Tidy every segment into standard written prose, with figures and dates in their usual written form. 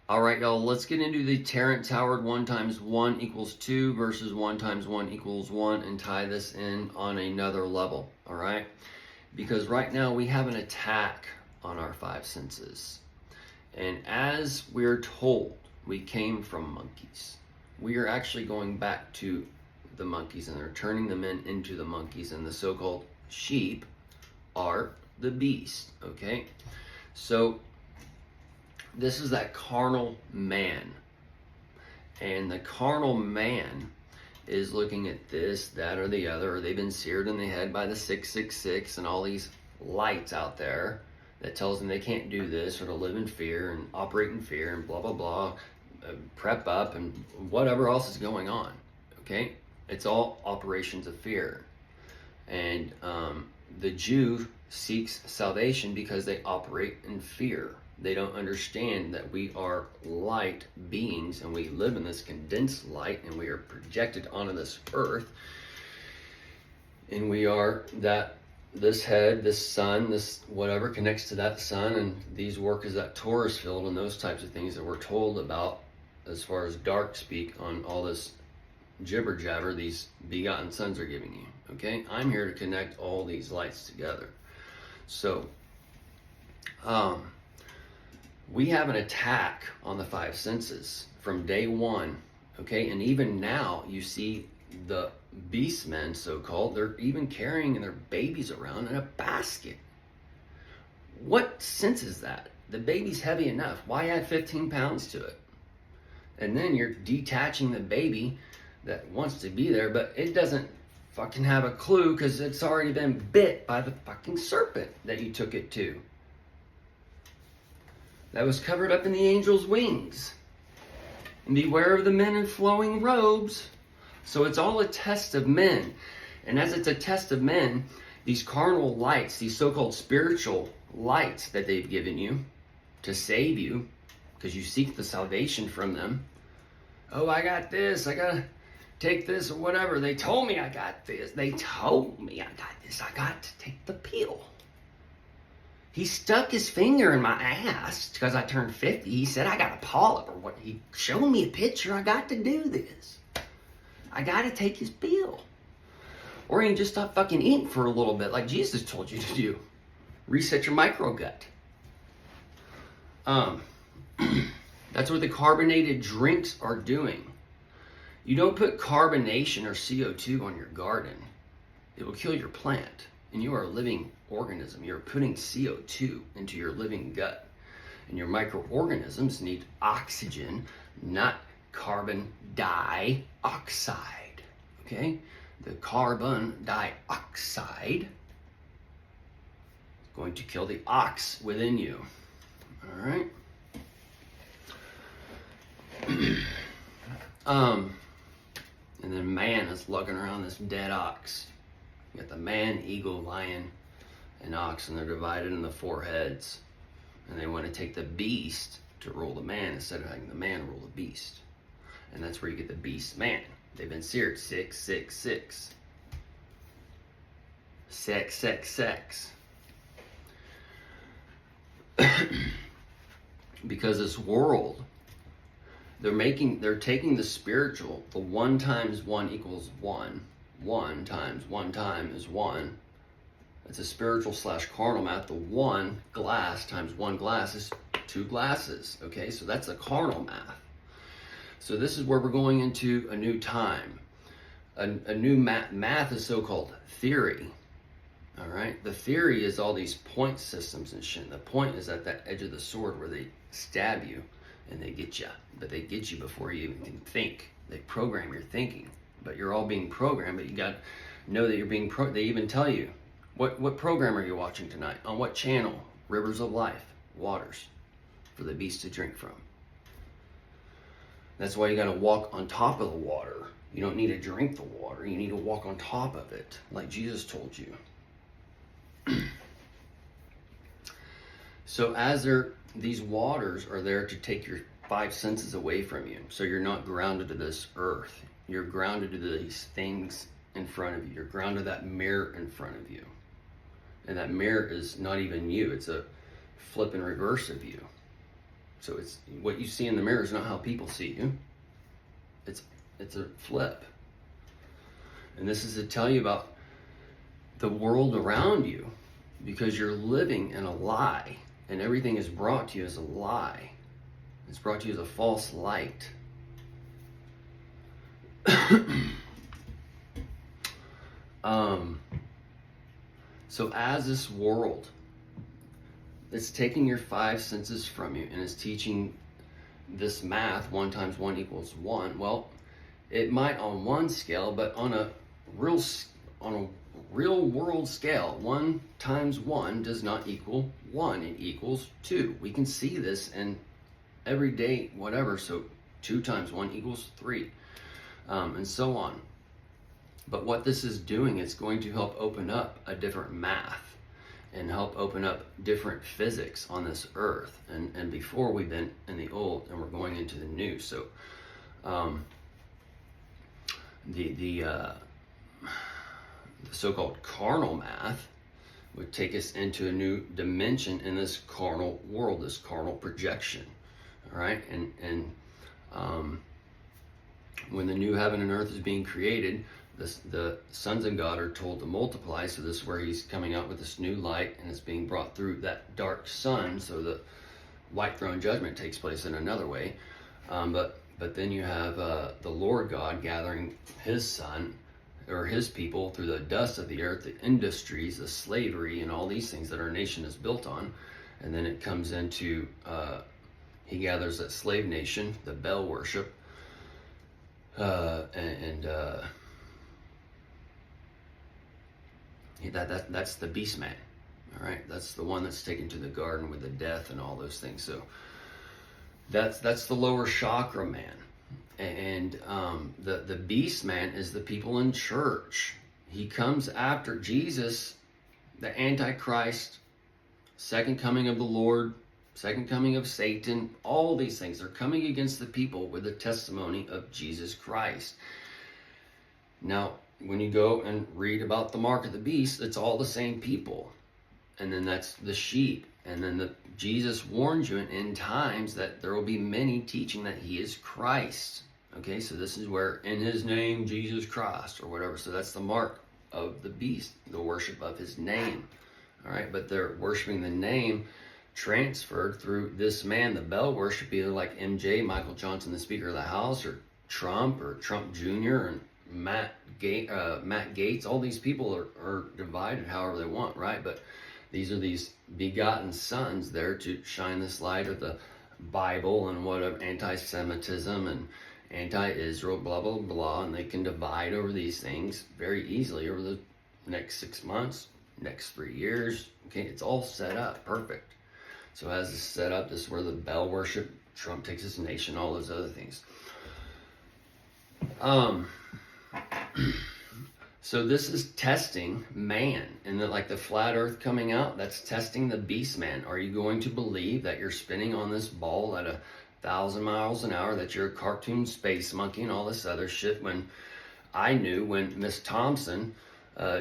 All right, y'all, let's get into the Terrence Howard 1 times 1 equals 2 versus 1 times 1 equals 1 and tie this in on another level, all right? Because right now we have an attack on our five senses. And as we're told, we came from monkeys. We are actually going back to the monkeys, and they're turning them into the monkeys, and the so-called sheep are the beast, okay? So this is that carnal man. And the carnal man is looking at this, that, or the other, or they've been seared in the head by the 666 and all these lights out there that tells them they can't do this or to live in fear and operate in fear and blah, blah, blah, prep up and whatever else is going on, okay? It's all operations of fear. And the Jew seeks salvation because they operate in fear. They don't understand that we are light beings and we live in this condensed light and we are projected onto this earth. And we are this head, this sun, this whatever connects to that sun, and these work as that Taurus field and those types of things that we're told about as far as dark speak on all this jibber jabber these begotten sons are giving you. Okay, I'm here to connect all these lights together. So we have an attack on the five senses from day one, okay? And even now, you see the beastmen, so-called, they're even carrying their babies around in a basket. What sense is that? The baby's heavy enough. Why add 15 pounds to it? And then you're detaching the baby that wants to be there, but it doesn't fucking have a clue because it's already been bit by the fucking serpent that you took it to. That was covered up in the angel's wings. And beware of the men in flowing robes. So it's all a test of men. And as it's a test of men, these carnal lights, these so-called spiritual lights that they've given you to save you, because you seek the salvation from them. Oh, I got this. I got to take this or whatever. They told me I got this. They told me I got this. I got to take the pill. He stuck his finger in my ass because I turned 50. He said, I got a polyp or what. He showed me a picture. I got to do this. I got to take his pill. Or you can just stop fucking eating for a little bit like Jesus told you to do. Reset your microgut. That's what the carbonated drinks are doing. You don't put carbonation or CO2 on your garden. It will kill your plant. And you are a living organism. You're putting CO2 into your living gut. And your microorganisms need oxygen, not carbon dioxide. Okay? The carbon dioxide is going to kill the ox within you. All right? And then man is lugging around this dead ox. You got the man, eagle, lion, and ox, and they're divided into four heads. And they want to take the beast to rule the man instead of having the man rule the beast. And that's where you get the beast man. They've been seared 666. Sex, sex, sex. Because this world, they're taking the spiritual, the 1 times 1 equals 1. 1 times 1 time is 1. It's a spiritual / carnal math. The 1 glass times 1 glass is 2 glasses. Okay, so that's a carnal math. So this is where we're going into a new time. A new math is so-called theory. All right, the theory is all these point systems and shit. The point is at that edge of the sword where they stab you and they get you. But they get you before you even can think. They program your thinking. But you're all being programmed, but you got to know that you're being they even tell you, what program are you watching tonight? On what channel? Rivers of Life, waters for the beast to drink from. That's why you got to walk on top of the water. You don't need to drink the water. You need to walk on top of it, like Jesus told you. So as these waters are there to take your 5 senses away from you. So you're not grounded to this earth. You're grounded to these things in front of you. You're grounded to that mirror in front of you. And that mirror is not even you. It's a flip and reverse of you. So it's what you see in the mirror is not how people see you. It's a flip. And this is to tell you about the world around you, because you're living in a lie, and everything is brought to you as a lie. It's brought to you as a false light. So as this world, it's taking your five senses from you and is teaching this math, 1 times 1 equals 1. Well, it might on one scale, but on a real world scale, 1 times 1 does not equal 1. It equals 2. We can see this in everyday whatever. So 2 times 1 equals 3, and so on. But what this is doing is going to help open up a different math and help open up different physics on this earth. And before we've been in the old, and we're going into the new. So the so-called carnal math would take us into a new dimension in this carnal world, this carnal projection. All right, and when the new heaven and earth is being created, the sons of God are told to multiply. So this is where he's coming out with this new light, and it's being brought through that dark sun. So the white throne judgment takes place in another way. But then you have the Lord God gathering his son, or his people, through the dust of the earth, the industries, the slavery, and all these things that our nation is built on. And then it comes into, he gathers that slave nation, the Bel worship, that's the beast man. All right, that's the one that's taken to the garden with the death and all those things. So that's the lower chakra man. And the beast man is the people in church. He comes after Jesus, the Antichrist, second coming of the Lord, second coming of Satan. All these things are coming against the people with the testimony of Jesus Christ. Now, when you go and read about the mark of the beast, it's all the same people. And then that's the sheep. And then Jesus warns you in end times that there will be many teaching that he is Christ. Okay, so this is where, in his name, Jesus Christ, or whatever. So that's the mark of the beast, the worship of his name. All right, but they're worshiping the name transferred through this man, the Bel worship, either like MJ, Michael Johnson, the Speaker of the House, or Trump Jr., and Matt Gates. All these people are divided however they want, right? But these are these begotten sons there to shine this light of the Bible and whatever, anti-Semitism and anti-Israel, blah, blah, blah. And they can divide over these things very easily over the next 6 months, next 3 years. Okay, it's all set up perfect. So as it's set up, this is where the Bel worship, Trump takes his nation, all those other things. So this is testing man, and like the flat earth coming out, that's testing the beast man. Are you going to believe that you're spinning on this ball at 1,000 miles an hour, that you're a cartoon space monkey and all this other shit? When I knew, when Miss Thompson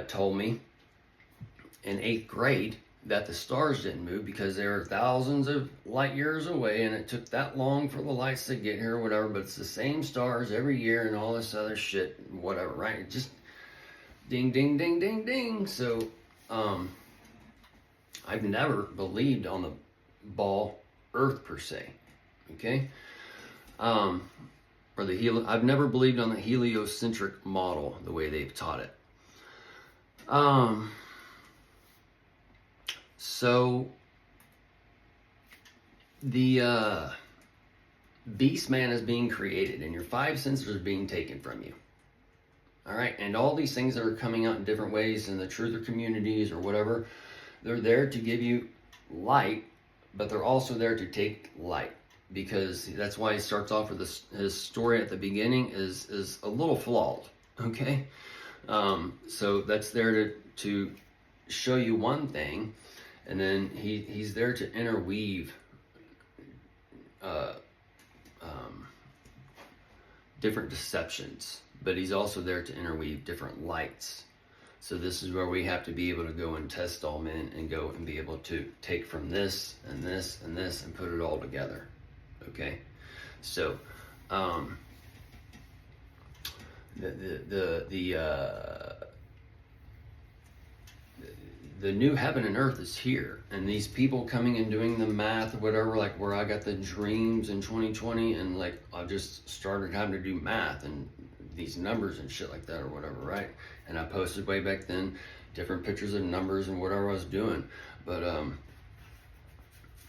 told me in 8th grade that the stars didn't move because they were thousands of light years away, and it took that long for the lights to get here or whatever, but it's the same stars every year and all this other shit, whatever, right? It just ding, ding, ding, ding, ding. So I've never believed on the ball earth per se, okay? Or I've never believed on the heliocentric model the way they've taught it. So the beast man is being created, and your 5 senses are being taken from you. All right, and all these things that are coming out in different ways in the truther communities or whatever, they're there to give you light, but they're also there to take light, because that's why he starts off with his story at the beginning is a little flawed. Okay, so that's there to show you one thing, and then he's there to interweave different deceptions. But he's also there to interweave different lights. So this is where we have to be able to go and test all men and go and be able to take from this and this and this and put it all together. Okay, so the new heaven and earth is here, and these people coming and doing the math or whatever, like where I got the dreams in 2020, and like I just started having to do math and these numbers and shit like that or whatever, right? And I posted way back then different pictures of numbers and whatever I was doing, but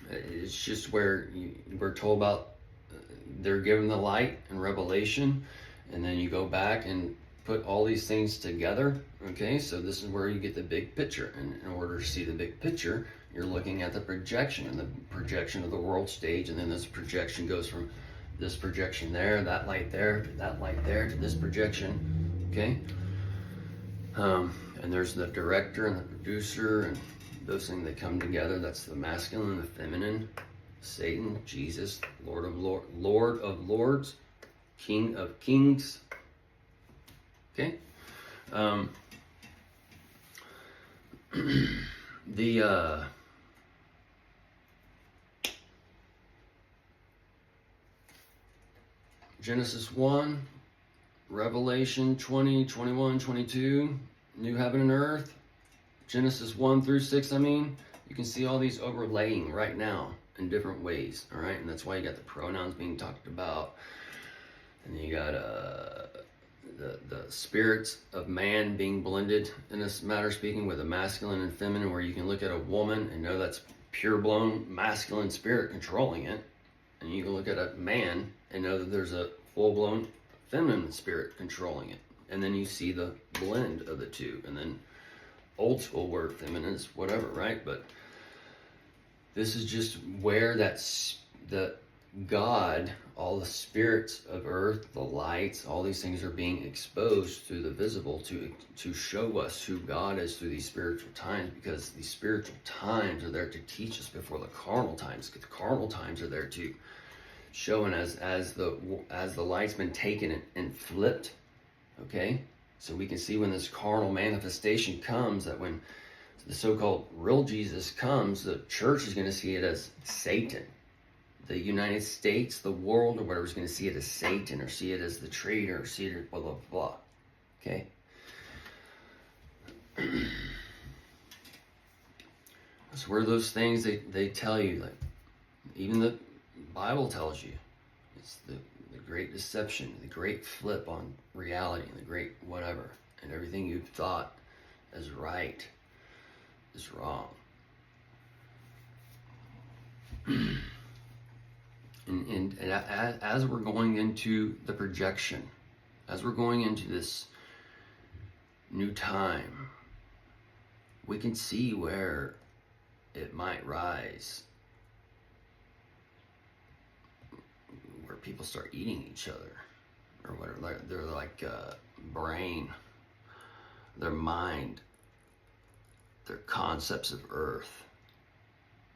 it's just where we're told about they're given the light and revelation, and then you go back and put all these things together. Okay, so this is where you get the big picture, and in order to see the big picture, you're looking at the projection, and the projection of the world stage, and then this projection goes from this projection there, that light there, to that light there, to this projection. Okay, and there's the director and the producer, and those things that come together. That's the masculine and the feminine, Satan, Jesus, Lord of Lords, King of Kings. Okay, the Genesis 1, Revelation 20, 21, 22, New Heaven and Earth, Genesis 1 through 6, you can see all these overlaying right now in different ways, all right? And that's why you got the pronouns being talked about, and then you got the spirits of man being blended in this matter speaking with a masculine and feminine, where you can look at a woman and know that's pure blown masculine spirit controlling it, and you can look at a man and know that there's a full blown feminine spirit controlling it, and then you see the blend of the two, and then old school word feminine is whatever, right? But this is just where the God, all the spirits of earth, the lights, all these things are being exposed through the visible to show us who God is through these spiritual times, because these spiritual times are there to teach us before the carnal times, because the carnal times are there to show, and as the light's been taken and flipped, okay? So we can see when this carnal manifestation comes, that when the so-called real Jesus comes, the church is going to see it as Satan. The United States, the world, or whatever, is going to see it as Satan, or see it as the traitor, or see it as blah, blah, blah. Okay? That's where those things they tell you, like, even the Bible tells you, it's the great deception, the great flip on reality, and the great whatever, and everything you've thought is right is wrong. And as we're going into the projection, as we're going into this new time, we can see where it might rise, where people start eating each other, or whatever. They're like brain, their mind, their concepts of earth.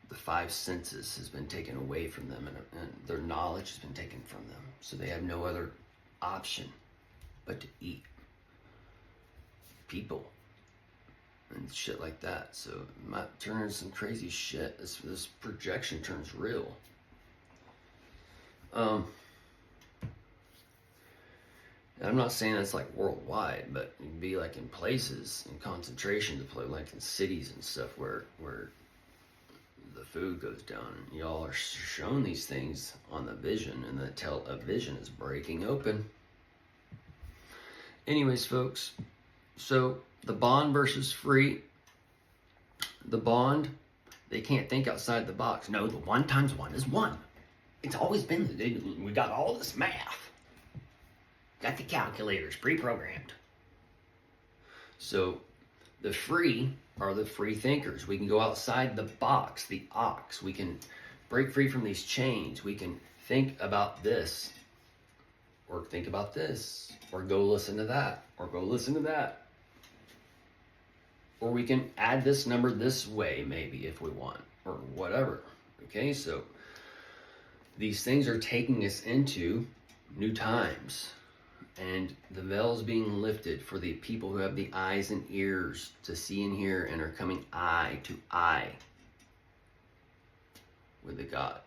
The five senses has been taken away from them, and their knowledge has been taken from them. So they have no other option but to eat people and shit like that. So it might turn into some crazy shit. This projection turns real. I'm not saying that's like worldwide, but it'd be like in places, in concentration to play, like in cities and stuff where the food goes down, and y'all are shown these things on the vision, and a vision is breaking open. Anyways, folks, so the bond versus free. The bond, they can't think outside the box. No, the 1 times 1 is 1. It's always been, we got all this math. Got the calculators pre-programmed. So the free are the free thinkers. We can go outside the box, the ox. We can break free from these chains. We can think about this, or think about this, or go listen to that, or go listen to that. Or we can add this number this way, maybe, if we want, or whatever. Okay, so these things are taking us into new times. And the veil is being lifted for the people who have the eyes and ears to see and hear, and are coming eye to eye with the God.